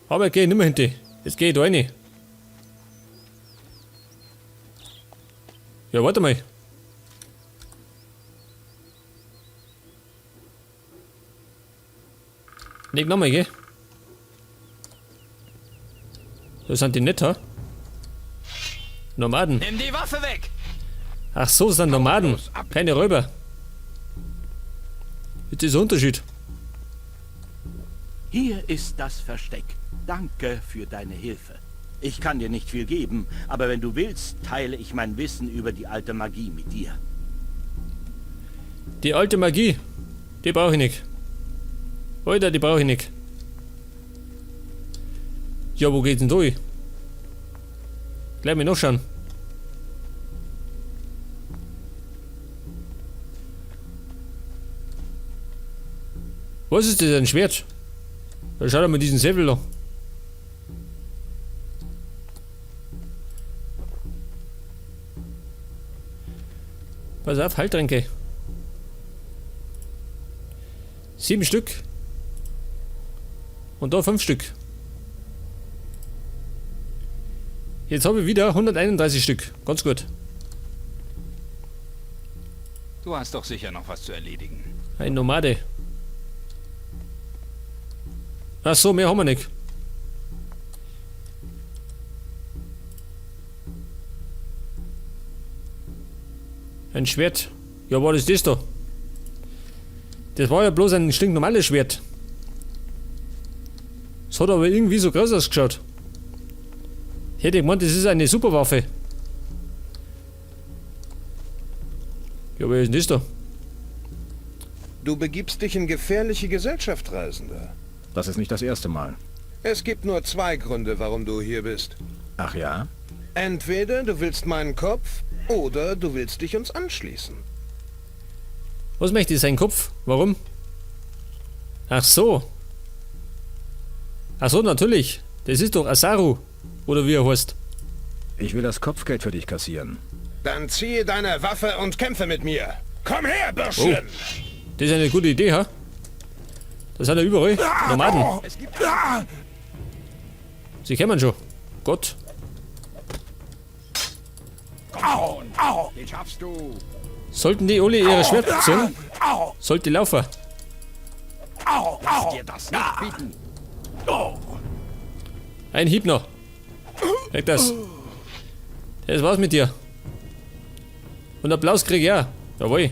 Aber geh nicht mehr hinter. Jetzt geh ich da rein. Ja, warte mal. Leg nochmal, gell? Da sind die nicht, ha? Nomaden. Nimm die Waffe weg! Ach so, sind Nomaden. los, ab. Keine Räuber. Jetzt ist der Unterschied. Hier ist das Versteck. Danke für deine Hilfe. Ich kann dir nicht viel geben, aber wenn du willst, teile ich mein Wissen über die alte Magie mit dir. Die alte Magie, die brauche ich nicht. Alter, die brauche ich nicht. Ja, wo geht's denn durch? Gleich mal nachschauen. Was ist das, ein Schwert? Da schau dir mal diesen Säbel an. Pass auf, Heiltränke. 7 Stück. Und da 5 Stück. Jetzt habe ich wieder 131 Stück. Ganz gut. Du hast doch sicher noch was zu erledigen. Ein Nomade. Ach so, mehr haben wir nicht. Ein Schwert. Ja, was ist das da? Das war ja bloß ein stinknormales Schwert. Es hat aber irgendwie so groß ausgeschaut. Ich hätte gemeint, das ist eine Superwaffe. Ja, wer ist denn das da? Du begibst dich in gefährliche Gesellschaft, Reisender. Das ist nicht das erste Mal. Es gibt nur 2 Gründe, warum du hier bist. Ach ja? Entweder du willst meinen Kopf oder du willst dich uns anschließen. Was möchte sein Kopf? Warum? Ach so. Ach so, natürlich. Das ist doch Asaru. Oder wie er heißt. Ich will das Kopfgeld für dich kassieren. Dann ziehe deine Waffe und kämpfe mit mir. Komm her, Bürschchen! Das ist eine gute Idee, ha? Das hat er überall. Nomaden. Sie kennen schon. Gott. Den schaffst du! Sollten die alle ihre Schwerter ziehen, sollte laufen. Lass dir das nicht bieten! Ein Hieb noch. Weg das. Das war's mit dir. Und Applaus krieg ich auch. Jawohl.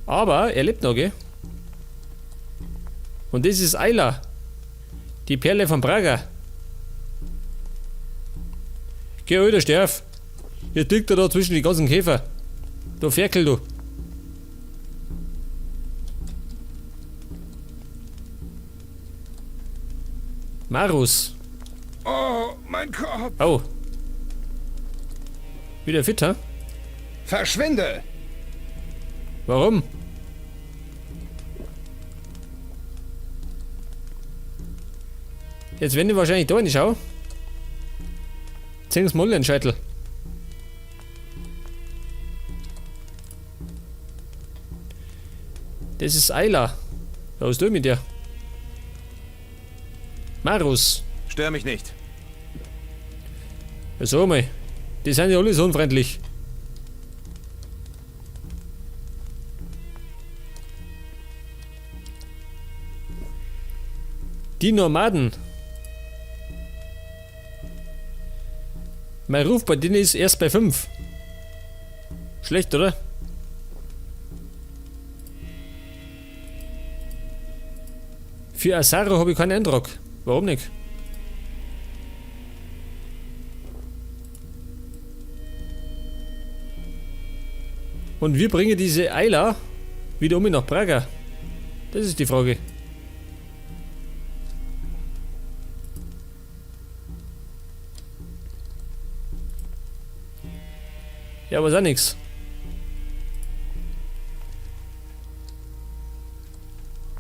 Aber er lebt noch, gell? Und das ist Ayla. Die Perle von Praga. Geh, Alter, sterf. Hier liegt er da zwischen die ganzen Käfer. Du Ferkel, du. Marus. Oh, mein Kopf! Oh. Wieder fit, ha? Verschwinde! Warum? Jetzt wenn ich wahrscheinlich da nicht schau. Zieh's mal den Scheitel. Das ist Ayla. Was ist du mit dir? Marus. Stör mich nicht. Ja, sag mal. Die sind ja alle so unfreundlich. Die Nomaden. Mein Ruf bei denen ist erst bei 5. Schlecht, oder? Für Asaru habe ich keinen Eindruck. Warum nicht? Und wir bringen diese Ayla wieder nach Praga. Das ist die Frage. Ja, aber ist auch nix.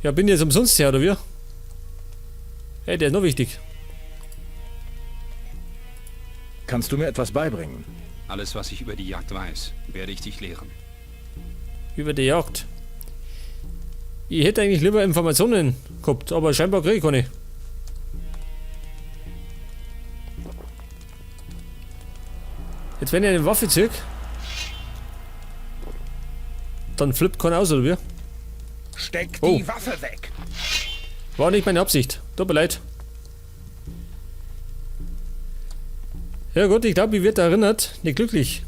Ja, bin ich jetzt umsonst her, oder wie? Hey, der ist noch wichtig. Kannst du mir etwas beibringen? Alles, was ich über die Jagd weiß, werde ich dich lehren. Über die Jagd. Ich hätte eigentlich lieber Informationen gehabt, aber scheinbar kriege ich keine. Jetzt wenn ich eine Waffe ziehe, dann flippt keiner aus, oder wie? Steck Oh. die Waffe weg. War nicht meine Absicht. Tut mir leid. Ja gut, ich glaube, ich werde erinnert. Nicht glücklich.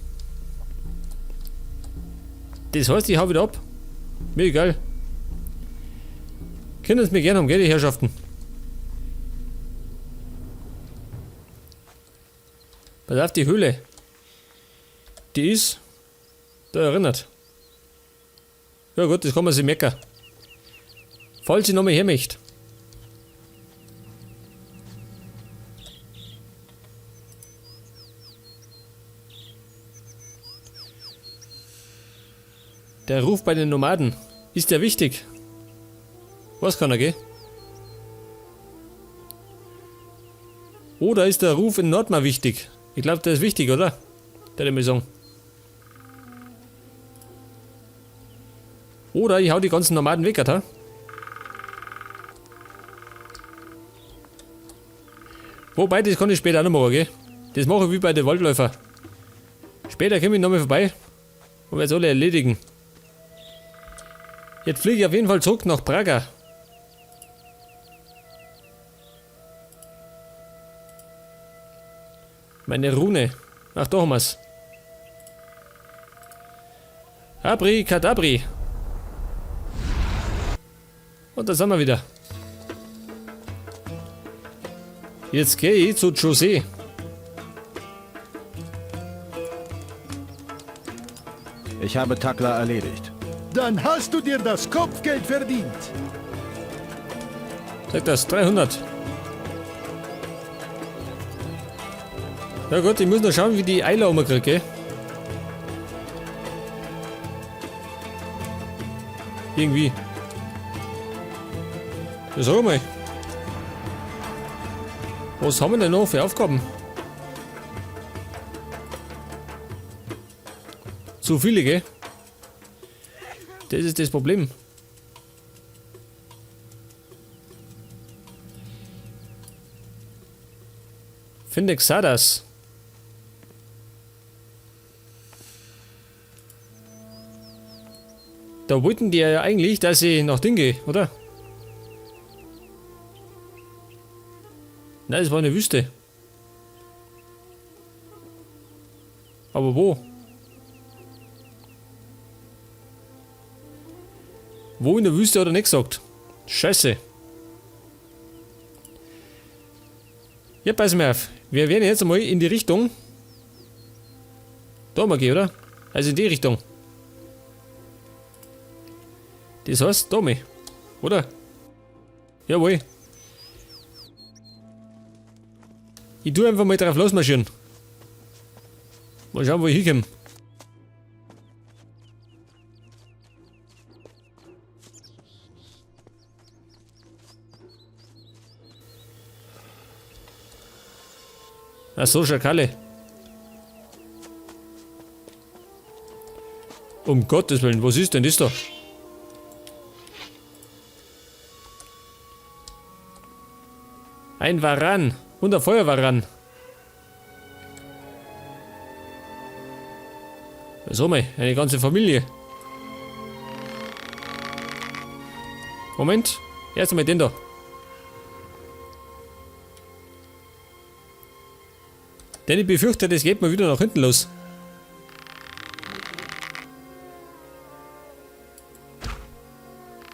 Das heißt, ich hau wieder ab. Mir egal. Können es mir gerne haben, gell, die Herrschaften. Pass auf, die Höhle. Die ist da erinnert. Ja gut, das kann man sich meckern. Falls ich nochmal her möchte. Der Ruf bei den Nomaden. Ist der wichtig? Was kann er, gell? Oder ist der Ruf in Nordmar wichtig? Ich glaube, der ist wichtig, oder? Der hat mir sagen. Oder ich hau die ganzen Nomaden weg, oder? Wobei, das kann ich später auch noch machen, gell? Das mache ich wie bei den Waldläufer. Später komme ich nochmal vorbei und werde es alle erledigen. Jetzt fliege ich auf jeden Fall zurück nach Praga. Meine Rune. Ach, da haben wir's. Abri Kadabri. Und da sind wir wieder. Jetzt gehe ich zu José. Ich habe Takla erledigt. Dann hast du dir das Kopfgeld verdient. Sag das, 300. Ja gut, ich muss noch schauen, wie die Eiler umkriege, gell? Irgendwie. Ja, sag mal. Was haben wir denn noch für Aufgaben? Zu viele, gell? Das ist das Problem. Finde Xardas. Da wollten die ja eigentlich, dass ich nach Ding gehe, oder? Nein, es war eine Wüste. Aber wo? Wo in der Wüste hat er nicht gesagt. Scheiße. Ja, pass mal auf. Wir werden jetzt einmal in die Richtung. Da mal gehen, oder? Also in die Richtung. Das heißt, da mal. Oder? Jawohl. Ich tue einfach mal drauf losmarschieren. Mal schauen, wo ich hinkomme. Ach so, Schakale. Um Gottes Willen, was ist denn das da? Ein Varan und ein Feuervaran. So mal, eine ganze Familie. Moment, erst einmal den da. Denn ich befürchte, das geht mal wieder nach hinten los.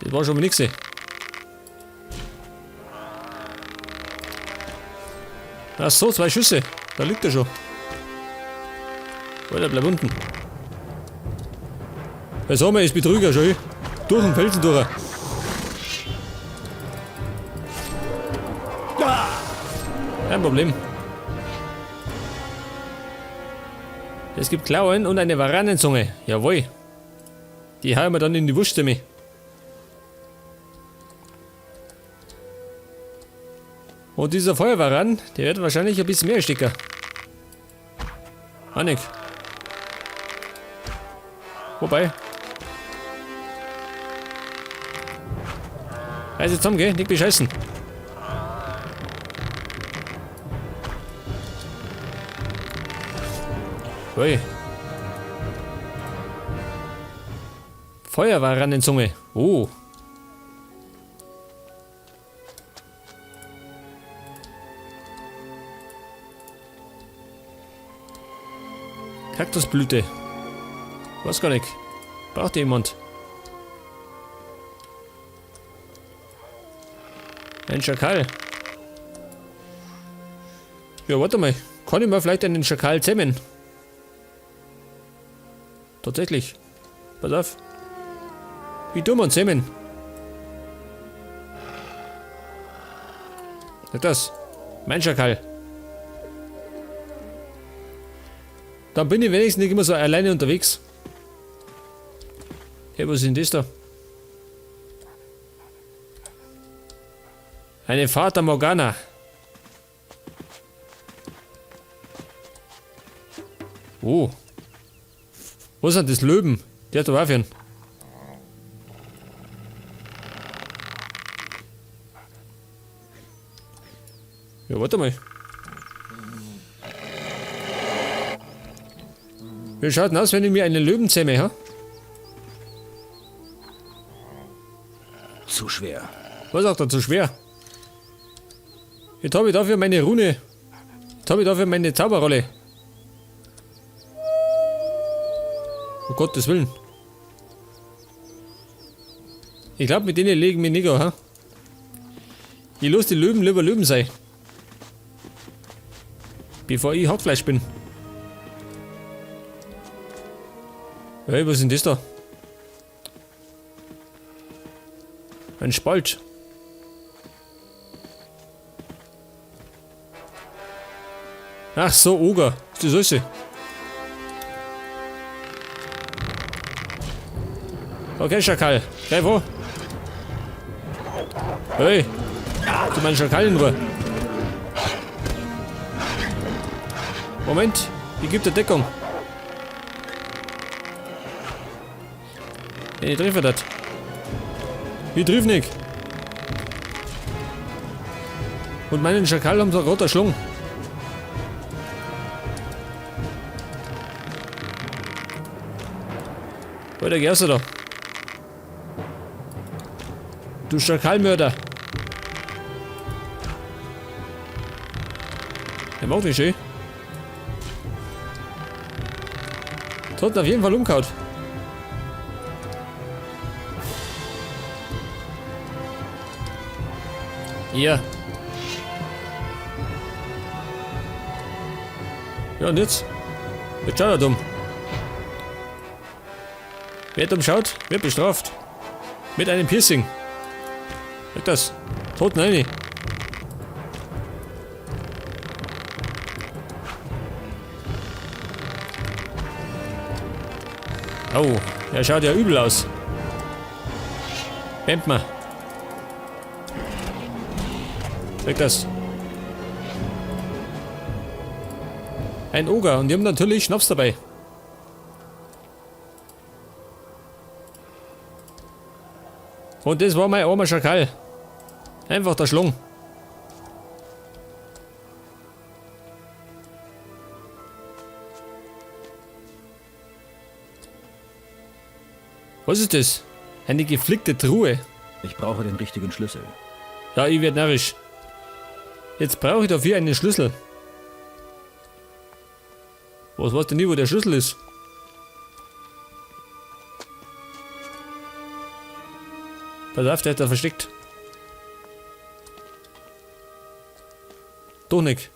Das war schon mal nix. Ach so, 2 Schüsse. Da liegt er schon. Alter, bleib unten. Was haben wir, ist Betrüger schon. Durch den Felsen durch. Kein Problem. Es gibt Klauen und eine Varanenzunge. Jawohl. Die hauen wir dann in die Wurststimme. Und dieser Feuerwaran, der wird wahrscheinlich ein bisschen mehr Sticker. Annik. Wobei. Also zusammen, gell? Nicht bescheißen. Ui. Feuerwehre an den Zunge. Oh. Kaktusblüte. Weiß gar nicht. Braucht jemand? Ein Schakal. Ja, warte mal. Kann ich mal vielleicht einen Schakal zähmen? Tatsächlich. Pass auf. Wie tun wir zähmen? Nicht das. Mein Schakal. Dann bin ich wenigstens nicht immer so alleine unterwegs. Hey, was ist denn das da? Eine Fata Morgana. Oh. Wo sind das Löwen? Die hat da Waffen. Ja, warte mal. Wie schaut denn aus, wenn ich mir einen Löwen zähme, ha? Zu schwer. Was sagt er, zu schwer? Jetzt habe ich dafür meine Rune. Jetzt habe ich dafür meine Zauberrolle. Um Gottes Willen. Ich glaube, mit denen legen wir nicht an, ha? Ich lasse die Löwen lieber Löwen sein. Bevor ich Hackfleisch bin. Hey, was ist denn das da? Ein Spalt. Ach so, Oger. Ist das alles? Okay, Schakal. Greif vor. Hey. Du meinen Schakal in Ruhe. Moment. Ich gebe dir Deckung. Ich treffe das. Ich triff nicht. Und meinen Schakal haben sie gerade erschlungen. Weiter gehst du da. Du Schakalmörder. Der macht nicht schön. Das hat ihn auf jeden Fall umgehauen. Ja. Ja, und jetzt? Jetzt schaut er dumm. Wer dumm schaut, wird bestraft. Mit einem Piercing. Weg das. Tot rein. Oh, er schaut ja übel aus. Bämmt mal. Weg das. Ein Oger und die haben natürlich Schnaps dabei. Und das war mein armer Schakal. Einfach der Schlung. Was ist das? Eine geflickte Truhe. Ich brauche den richtigen Schlüssel. Ja, ich werd narrisch. Jetzt brauche ich dafür einen Schlüssel. Was weißt du nie, wo der Schlüssel ist? Pass auf, der ist da versteckt. Doch nicht.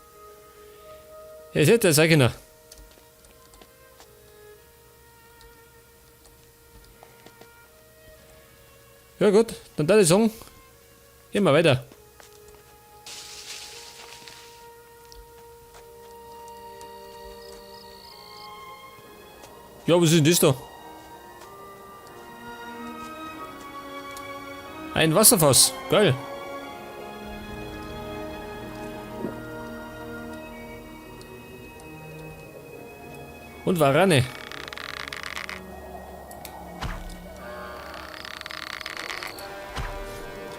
Er ist der Seigener. Ja gut, dann darf ich sagen, gehen wir weiter. Ja, was ist denn das da? Ein Wasserfass, geil. Und Warane.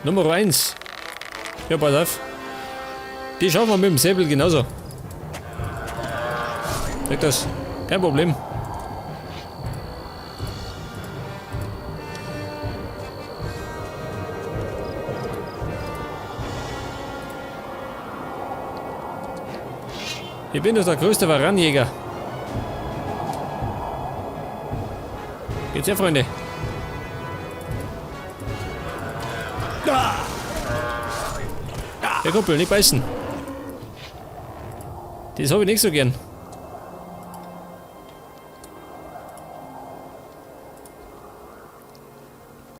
Nummer 1. Ja, pass auf. Die schaffen wir mit dem Säbel genauso. Check das. Kein Problem. Ich bin doch der größte Varanjäger. Geht's her, Freunde? Der Kumpel, nicht beißen. Das habe ich nicht so gern.